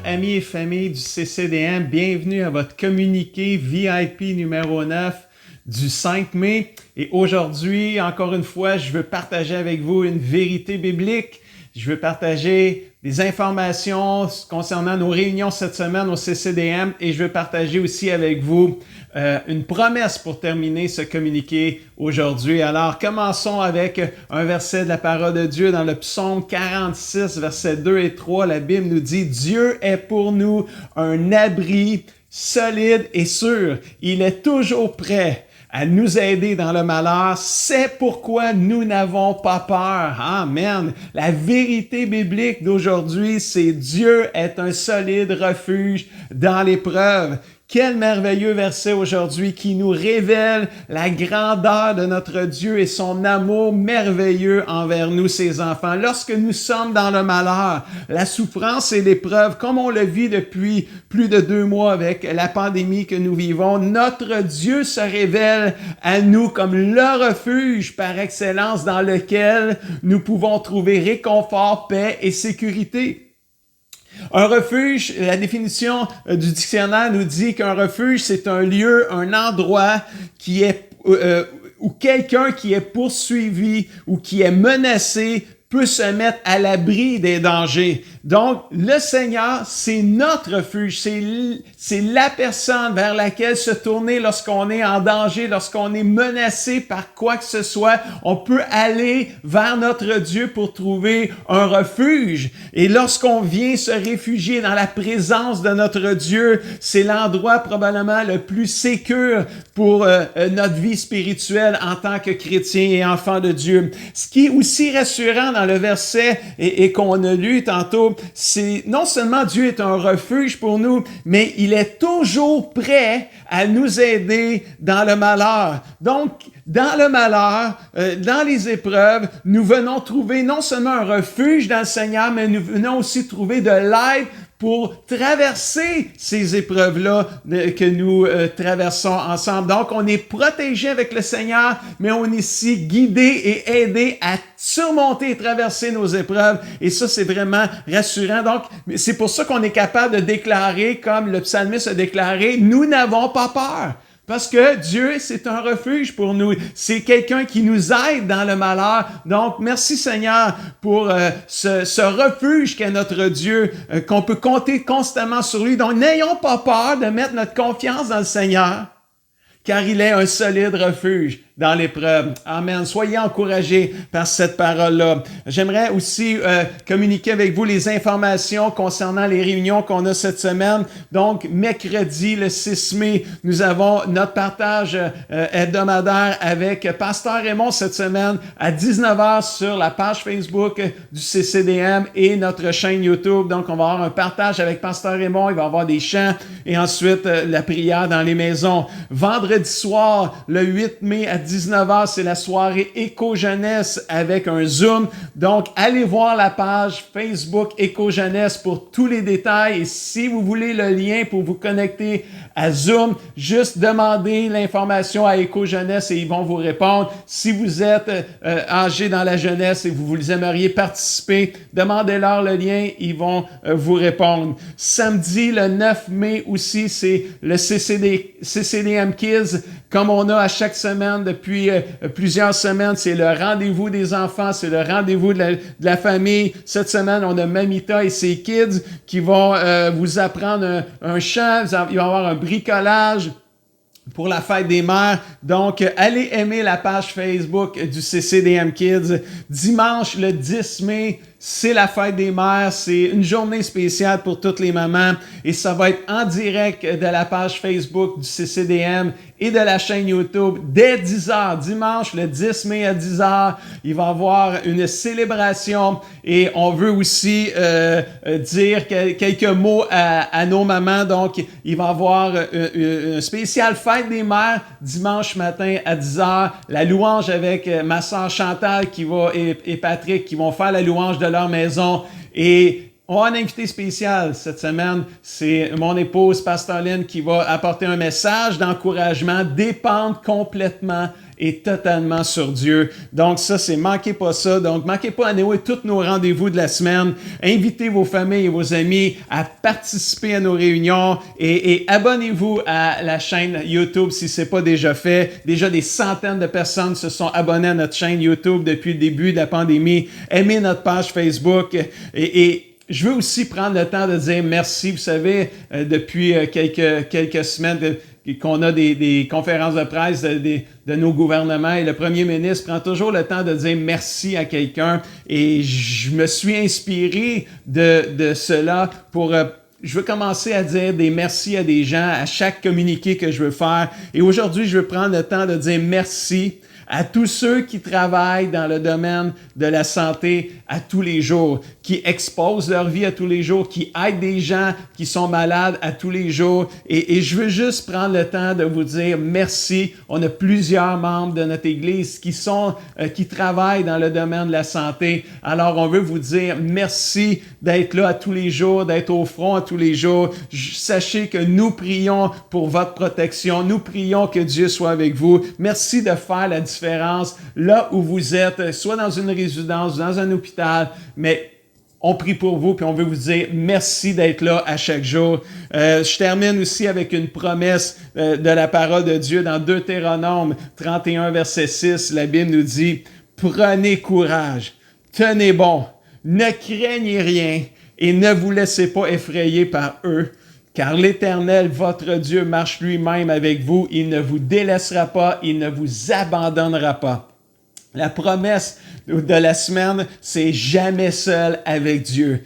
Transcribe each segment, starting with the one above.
amis et familles du CCDM, bienvenue à votre communiqué VIP numéro 9 du 5 mai. Et aujourd'hui, encore une fois, je veux partager avec vous une vérité biblique. Je veux partager des informations concernant nos réunions cette semaine au CCDM et je veux partager aussi avec vous une promesse pour terminer ce communiqué aujourd'hui. Alors, commençons avec un verset de la parole de Dieu dans le psaume 46, versets 2 et 3. La Bible nous dit « Dieu est pour nous un abri solide et sûr. Il est toujours prêt à nous aider dans le malheur. C'est pourquoi nous n'avons pas peur. » Amen. La vérité biblique d'aujourd'hui, c'est Dieu est un solide refuge dans l'épreuve. Quel merveilleux verset aujourd'hui qui nous révèle la grandeur de notre Dieu et son amour merveilleux envers nous, ses enfants. Lorsque nous sommes dans le malheur, la souffrance et l'épreuve, comme on le vit depuis plus de 2 mois avec la pandémie que nous vivons, notre Dieu se révèle à nous comme le refuge par excellence dans lequel nous pouvons trouver réconfort, paix et sécurité. Un refuge, la définition du dictionnaire nous dit qu'un refuge, c'est un lieu, un endroit qui est où quelqu'un qui est poursuivi ou qui est menacé peut se mettre à l'abri des dangers. Donc, le Seigneur, c'est notre refuge, c'est la personne vers laquelle se tourner lorsqu'on est en danger, lorsqu'on est menacé par quoi que ce soit. On peut aller vers notre Dieu pour trouver un refuge. Et lorsqu'on vient se réfugier dans la présence de notre Dieu, c'est l'endroit probablement le plus sécure pour notre vie spirituelle en tant que chrétien et enfant de Dieu. Ce qui est aussi rassurant dans le verset et qu'on a lu tantôt, c'est non seulement Dieu est un refuge pour nous, mais il est toujours prêt à nous aider dans le malheur. Donc, dans le malheur, dans les épreuves, nous venons trouver non seulement un refuge dans le Seigneur, mais nous venons aussi trouver de l'aide pour traverser ces épreuves-là que nous traversons ensemble. Donc, on est protégé avec le Seigneur, mais on est aussi guidé et aidé à surmonter et traverser nos épreuves. Et ça, c'est vraiment rassurant. Donc, c'est pour ça qu'on est capable de déclarer, comme le psalmiste a déclaré, « Nous n'avons pas peur ». Parce que Dieu, c'est un refuge pour nous. C'est quelqu'un qui nous aide dans le malheur. Donc, merci Seigneur pour ce refuge qu'est notre Dieu, qu'on peut compter constamment sur lui. Donc, n'ayons pas peur de mettre notre confiance dans le Seigneur, car il est un solide refuge dans l'épreuve. Amen. Soyez encouragés par cette parole-là. J'aimerais aussi communiquer avec vous les informations concernant les réunions qu'on a cette semaine. Donc, mercredi, le 6 mai, nous avons notre partage hebdomadaire avec Pasteur Raymond cette semaine à 19h sur la page Facebook du CCDM et notre chaîne YouTube. Donc, on va avoir un partage avec Pasteur Raymond. Il va y avoir des chants et ensuite la prière dans les maisons. Vendredi soir, le 8 mai à 19h, c'est la soirée Éco-Jeunesse avec un Zoom. Donc, allez voir la page Facebook Éco-Jeunesse pour tous les détails. Et si vous voulez le lien pour vous connecter à Zoom, juste demandez l'information à Éco-Jeunesse et ils vont vous répondre. Si vous êtes âgé dans la jeunesse et vous aimeriez participer, demandez-leur le lien, ils vont vous répondre. Samedi, le 9 mai aussi, c'est le CCDM Kids, comme on a à chaque semaine depuis plusieurs semaines. C'est le rendez-vous des enfants, c'est le rendez-vous de la famille. Cette semaine, on a Mamita et ses kids qui vont vous apprendre un chant, il va y avoir un bricolage pour la fête des mères. Donc, allez aimer la page Facebook du CCDM Kids. Dimanche, le 10 mai, c'est la fête des mères. C'est une journée spéciale pour toutes les mamans. Et ça va être en direct de la page Facebook du CCDM et de la chaîne YouTube dès 10h. Dimanche, le 10 mai à 10h, il va y avoir une célébration et on veut aussi dire quelques mots à nos mamans. Donc, il va y avoir une spéciale fête des mères dimanche matin à 10h. La louange avec ma sœur Chantal et Patrick qui vont faire la louange de leur maison. Et On a un invité spécial cette semaine. C'est mon épouse, Pasteur Lynn, qui va apporter un message d'encouragement, dépendre complètement et totalement sur Dieu. Donc ça, c'est manquez pas ça. Donc manquez pas à tous nos rendez-vous de la semaine. Invitez vos familles et vos amis à participer à nos réunions et abonnez-vous à la chaîne YouTube si c'est pas déjà fait. Déjà des centaines de personnes se sont abonnées à notre chaîne YouTube depuis le début de la pandémie. Aimez notre page Facebook et je veux aussi prendre le temps de dire merci. Vous savez, depuis quelques semaines qu'on a des conférences de presse de nos gouvernements et le premier ministre prend toujours le temps de dire merci à quelqu'un. Et je me suis inspiré de cela pour... je veux commencer à dire des merci à des gens à chaque communiqué que je veux faire. Et aujourd'hui, je veux prendre le temps de dire merci à tous ceux qui travaillent dans le domaine de la santé à tous les jours, qui exposent leur vie à tous les jours, qui aident des gens qui sont malades à tous les jours. Et je veux juste prendre le temps de vous dire merci. On a plusieurs membres de notre Église qui travaillent dans le domaine de la santé. Alors, on veut vous dire merci d'être là à tous les jours, d'être au front à tous les jours. Sachez que nous prions pour votre protection. Nous prions que Dieu soit avec vous. Merci de faire la différence là où vous êtes, soit dans une résidence, dans un hôpital, mais on prie pour vous puis on veut vous dire merci d'être là à chaque jour. Je termine aussi avec une promesse de la parole de Dieu dans Deutéronome 31, verset 6. La Bible nous dit « Prenez courage, tenez bon, ne craignez rien et ne vous laissez pas effrayer par eux. Car l'Éternel, votre Dieu, marche lui-même avec vous. Il ne vous délaissera pas, il ne vous abandonnera pas. » La promesse de la semaine, c'est jamais seul avec Dieu.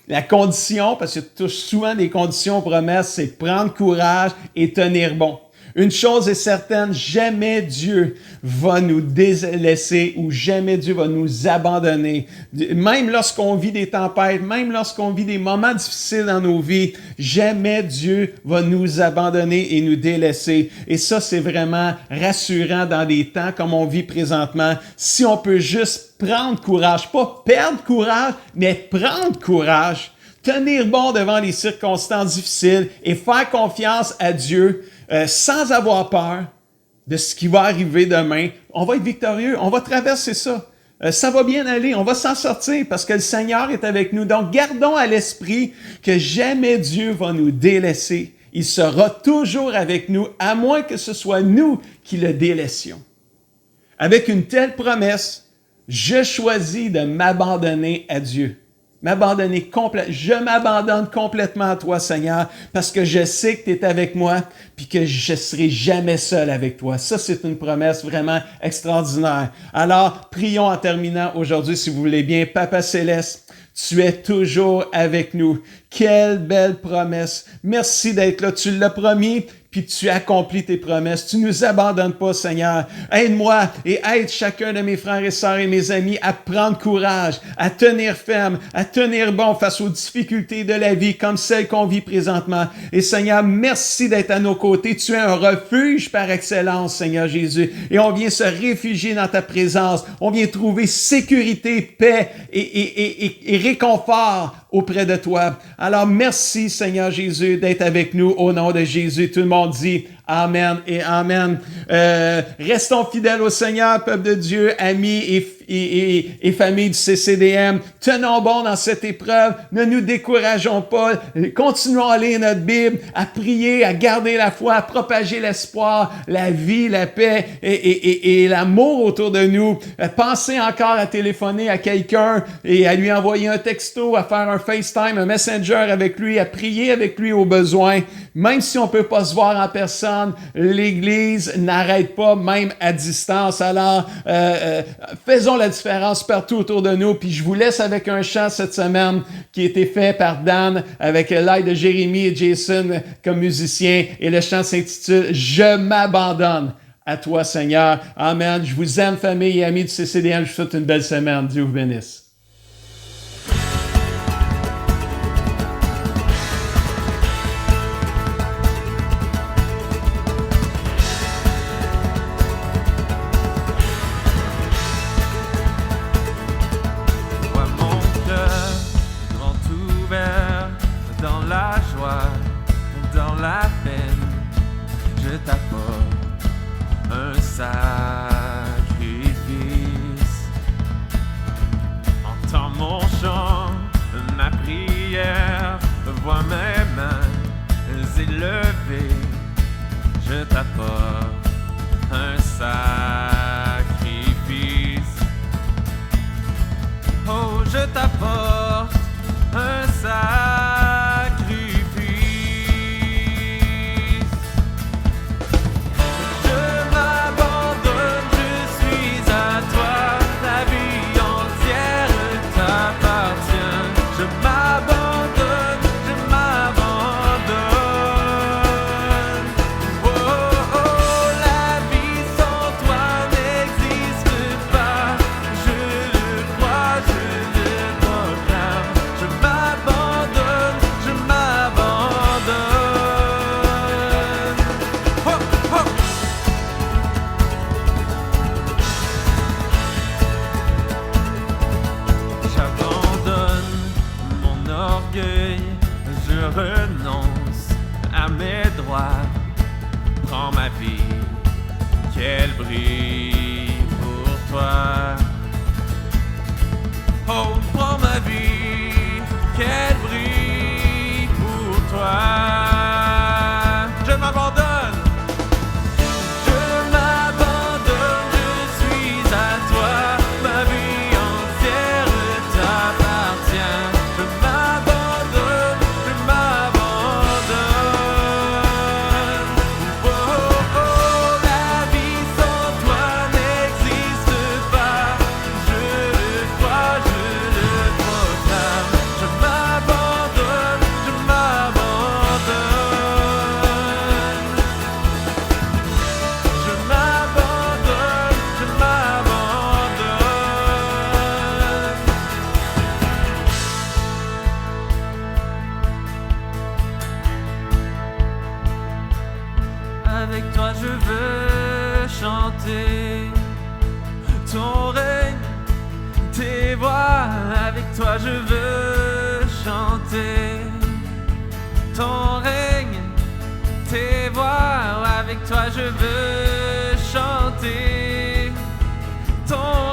La condition, parce que tu as souvent des conditions aux promesses, c'est prendre courage et tenir bon. Une chose est certaine, jamais Dieu va nous délaisser ou jamais Dieu va nous abandonner. Même lorsqu'on vit des tempêtes, même lorsqu'on vit des moments difficiles dans nos vies, jamais Dieu va nous abandonner et nous délaisser. Et ça, c'est vraiment rassurant dans des temps comme on vit présentement. Si on peut juste prendre courage, pas perdre courage, mais prendre courage, tenir bon devant les circonstances difficiles et faire confiance à Dieu, sans avoir peur de ce qui va arriver demain. On va être victorieux, on va traverser ça. Ça va bien aller, on va s'en sortir parce que le Seigneur est avec nous. Donc, gardons à l'esprit que jamais Dieu va nous délaisser. Il sera toujours avec nous, à moins que ce soit nous qui le délaissions. Avec une telle promesse, je choisis de m'abandonner à Dieu. Je m'abandonne complètement à toi, Seigneur, parce que je sais que tu es avec moi, puis que je ne serai jamais seul avec toi. Ça, c'est une promesse vraiment extraordinaire. Alors, prions en terminant aujourd'hui, si vous voulez bien. Papa Céleste, tu es toujours avec nous. Quelle belle promesse. Merci d'être là. Tu l'as promis, puis tu accomplis tes promesses. Tu ne nous abandonnes pas, Seigneur. Aide-moi et aide chacun de mes frères et sœurs et mes amis à prendre courage, à tenir ferme, à tenir bon face aux difficultés de la vie comme celles qu'on vit présentement. Et Seigneur, merci d'être à nos côtés. Tu es un refuge par excellence, Seigneur Jésus. Et on vient se réfugier dans ta présence. On vient trouver sécurité, paix et réconfort auprès de toi. Alors, merci, Seigneur Jésus, d'être avec nous au nom de Jésus. Tout le monde dit Amen et Amen. Restons fidèles au Seigneur, peuple de Dieu, amis et famille du CCDM. Tenons bon dans cette épreuve. Ne nous décourageons pas. Continuons à lire notre Bible, à prier, à garder la foi, à propager l'espoir, la vie, la paix et l'amour autour de nous. Pensez encore à téléphoner à quelqu'un et à lui envoyer un texto, à faire un FaceTime, un Messenger avec lui, à prier avec lui au besoin. Même si on peut pas se voir en personne, l'Église n'arrête pas, même à distance. Alors, faisons la différence partout autour de nous. Puis je vous laisse avec un chant cette semaine qui a été fait par Dan avec l'aide de Jérémy et Jason comme musiciens. Et le chant s'intitule « Je m'abandonne à toi, Seigneur ». Amen. Je vous aime, famille et amis du CCDM. Je vous souhaite une belle semaine. Dieu vous bénisse. sacrifice. Entends mon chant, ma prière, vois mes mains élevées, je t'apporte un sacrifice. Oh, je t'apporte un sacrifice. Je m'abandonne, je suis à toi, la vie entière t'appartient. Je m'abandonne, je m'abandonne. Oh, oh, oh, la vie sans toi n'existe pas. Je le crois, je le proclame. Je m'abandonne, je m'abandonne. Oh, oh. J'abandonne mon orgueil, je renonce à mes droits. Prends ma vie, qu'elle brille pour toi. Oh, prends ma vie, qu'elle brille pour toi. Je m'abandonne. Je m'abandonne, je suis à toi, ma vie entière t'appartient. Je m'abandonne, je m'abandonne. Oh, oh, oh, la vie sans toi n'existe pas. Je le crois, je le proclame. Je m'abandonne, je m'abandonne. Je m'abandonne, je m'abandonne. Avec toi je veux chanter ton règne, tes voix. Avec toi je veux chanter ton règne, tes voix. Avec toi je veux chanter ton